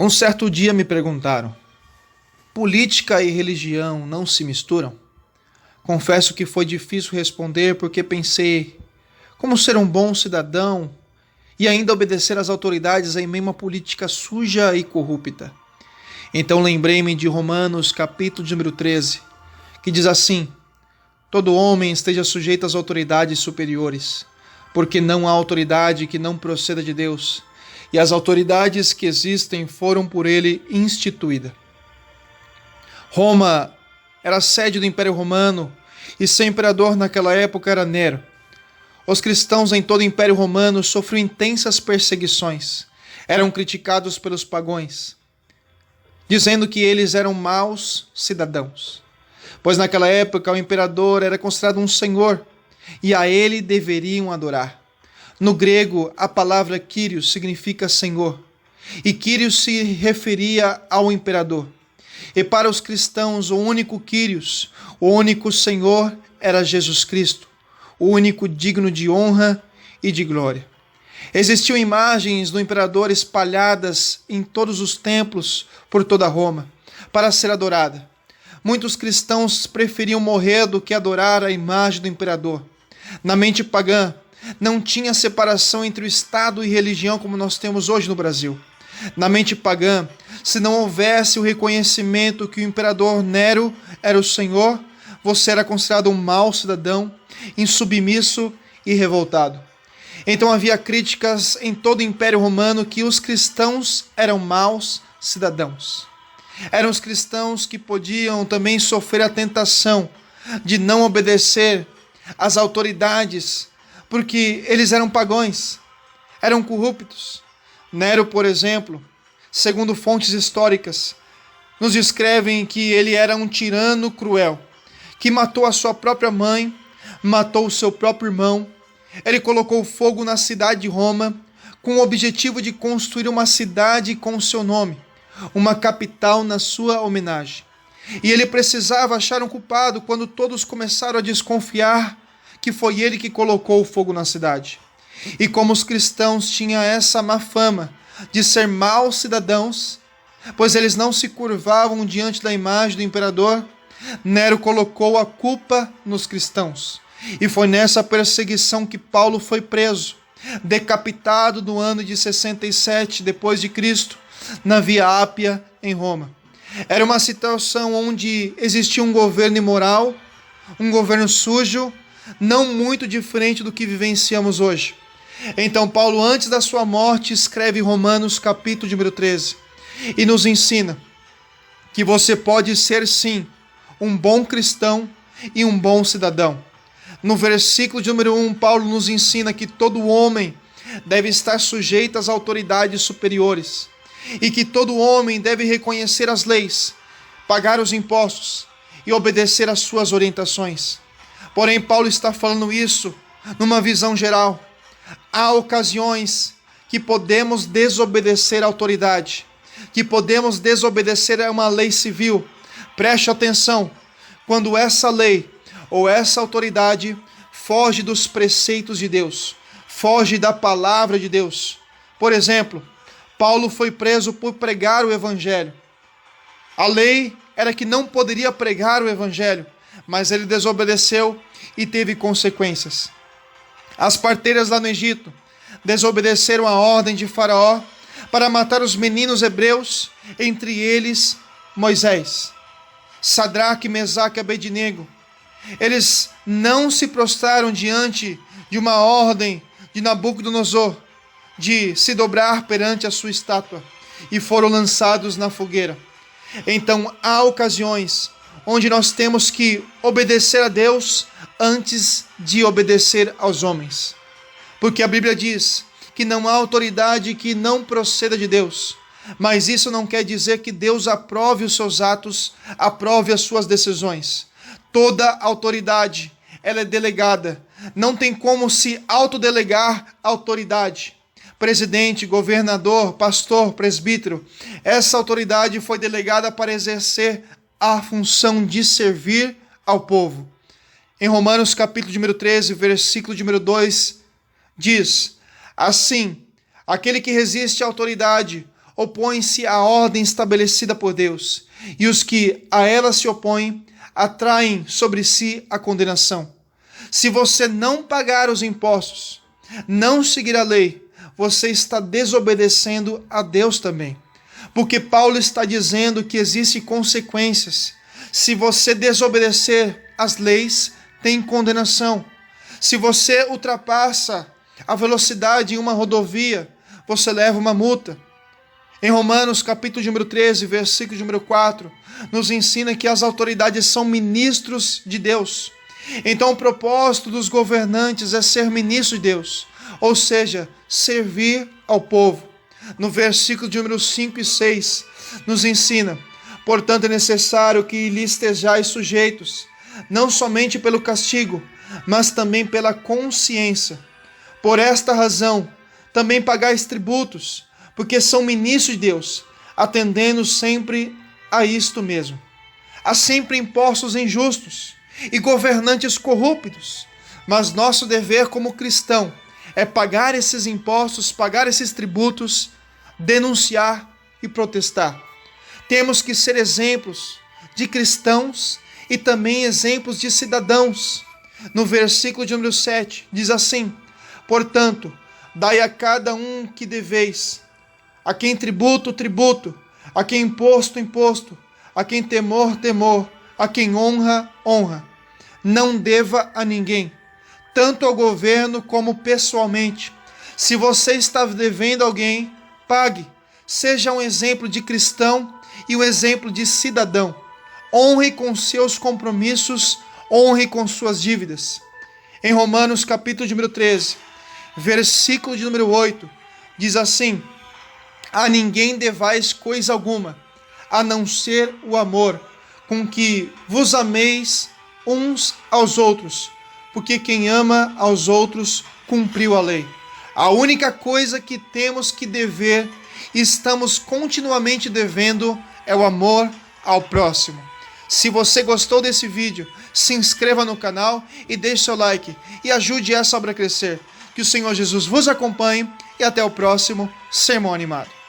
Um certo dia me perguntaram: política e religião não se misturam? Confesso que foi difícil responder porque pensei como ser um bom cidadão e ainda obedecer às autoridades em meio a uma política suja e corrupta. Então lembrei-me de Romanos capítulo de número 13, que diz assim: todo homem esteja sujeito às autoridades superiores, porque não há autoridade que não proceda de Deus, e as autoridades que existem foram por ele instituídas. Roma era a sede do Império Romano e seu imperador naquela época era Nero. Os cristãos em todo o Império Romano sofriam intensas perseguições. Eram criticados pelos pagãos, dizendo que eles eram maus cidadãos, pois naquela época o imperador era considerado um senhor e a ele deveriam adorar. No grego, a palavra Kyrios significa senhor, e Kyrios se referia ao imperador. E para os cristãos, o único Kyrios, o único Senhor, era Jesus Cristo, o único digno de honra e de glória. Existiam imagens do imperador espalhadas em todos os templos por toda Roma, para ser adorada. Muitos cristãos preferiam morrer do que adorar a imagem do imperador. Na mente pagã, não tinha separação entre o Estado e religião como nós temos hoje no Brasil. Na mente pagã, se não houvesse o reconhecimento que o imperador Nero era o Senhor, você era considerado um mau cidadão, insubmisso e revoltado. Então havia críticas em todo o Império Romano que os cristãos eram maus cidadãos. Eram os cristãos que podiam também sofrer a tentação de não obedecer às autoridades, porque eles eram pagãos, eram corruptos. Nero, por exemplo, segundo fontes históricas, nos descrevem que ele era um tirano cruel, que matou a sua própria mãe, matou o seu próprio irmão. Ele colocou fogo na cidade de Roma com o objetivo de construir uma cidade com o seu nome, uma capital na sua homenagem. E ele precisava achar um culpado quando todos começaram a desconfiar que foi ele que colocou o fogo na cidade. E como os cristãos tinham essa má fama de ser maus cidadãos, pois eles não se curvavam diante da imagem do imperador, Nero colocou a culpa nos cristãos. E foi nessa perseguição que Paulo foi preso, decapitado no ano de 67 depois de Cristo, na Via Ápia em Roma. Era uma situação onde existia um governo imoral, um governo sujo, não muito diferente do que vivenciamos hoje. Então Paulo, antes da sua morte, escreve Romanos capítulo de número 13 e nos ensina que você pode ser sim um bom cristão e um bom cidadão. No versículo de número 1, Paulo nos ensina que todo homem deve estar sujeito às autoridades superiores e que todo homem deve reconhecer as leis, pagar os impostos e obedecer às suas orientações. Porém, Paulo está falando isso numa visão geral. Há ocasiões que podemos desobedecer à autoridade, que podemos desobedecer a uma lei civil. Preste atenção, quando essa lei ou essa autoridade foge dos preceitos de Deus, foge da palavra de Deus. Por exemplo, Paulo foi preso por pregar o evangelho. A lei era que não poderia pregar o evangelho, mas ele desobedeceu e teve consequências. As parteiras lá no Egito desobedeceram a ordem de Faraó para matar os meninos hebreus, entre eles Moisés. Sadraque, Mesaque e Abednego. Eles não se prostraram diante de uma ordem de Nabucodonosor de se dobrar perante a sua estátua e foram lançados na fogueira. Então há ocasiões onde nós temos que obedecer a Deus antes de obedecer aos homens. Porque a Bíblia diz que não há autoridade que não proceda de Deus. Mas isso não quer dizer que Deus aprove os seus atos, aprove as suas decisões. Toda autoridade, ela é delegada. Não tem como se autodelegar autoridade. Presidente, governador, pastor, presbítero, essa autoridade foi delegada para exercer a função de servir ao povo. Em Romanos capítulo número 13, versículo número 2, diz: assim, aquele que resiste à autoridade opõem-se à ordem estabelecida por Deus, e os que a ela se opõem atraem sobre si a condenação. Se você não pagar os impostos, não seguir a lei, você está desobedecendo a Deus também. Porque Paulo está dizendo que existem consequências. Se você desobedecer as leis, tem condenação. Se você ultrapassa a velocidade em uma rodovia, você leva uma multa. Em Romanos, capítulo número 13, versículo número 4, nos ensina que as autoridades são ministros de Deus. Então o propósito dos governantes é ser ministro de Deus, ou seja, servir ao povo. No versículo de número 5 e 6, nos ensina: portanto é necessário que lhe estejais sujeitos, não somente pelo castigo, mas também pela consciência. Por esta razão, também pagais tributos, porque são ministros de Deus, atendendo sempre a isto mesmo. Há sempre impostos injustos e governantes corruptos, mas nosso dever como cristão é pagar esses impostos, pagar esses tributos, denunciar e protestar. Temos que ser exemplos de cristãos e também exemplos de cidadãos. No versículo de número 7, diz assim: portanto, dai a cada um que deveis, a quem tributo, tributo, a quem imposto, imposto, a quem temor, temor, a quem honra, honra. Não deva a ninguém, tanto ao governo como pessoalmente. Se você está devendo a alguém, pague. Seja um exemplo de cristão e um exemplo de cidadão. Honre com seus compromissos, honre com suas dívidas. Em Romanos capítulo número 13, versículo de número 8, diz assim: a ninguém devais coisa alguma, a não ser o amor, com que vos ameis uns aos outros, porque quem ama aos outros cumpriu a lei. A única coisa que temos que dever e estamos continuamente devendo é o amor ao próximo. Se você gostou desse vídeo, se inscreva no canal e deixe seu like e ajude essa obra a crescer. Que o Senhor Jesus vos acompanhe e até o próximo Sermão Animado.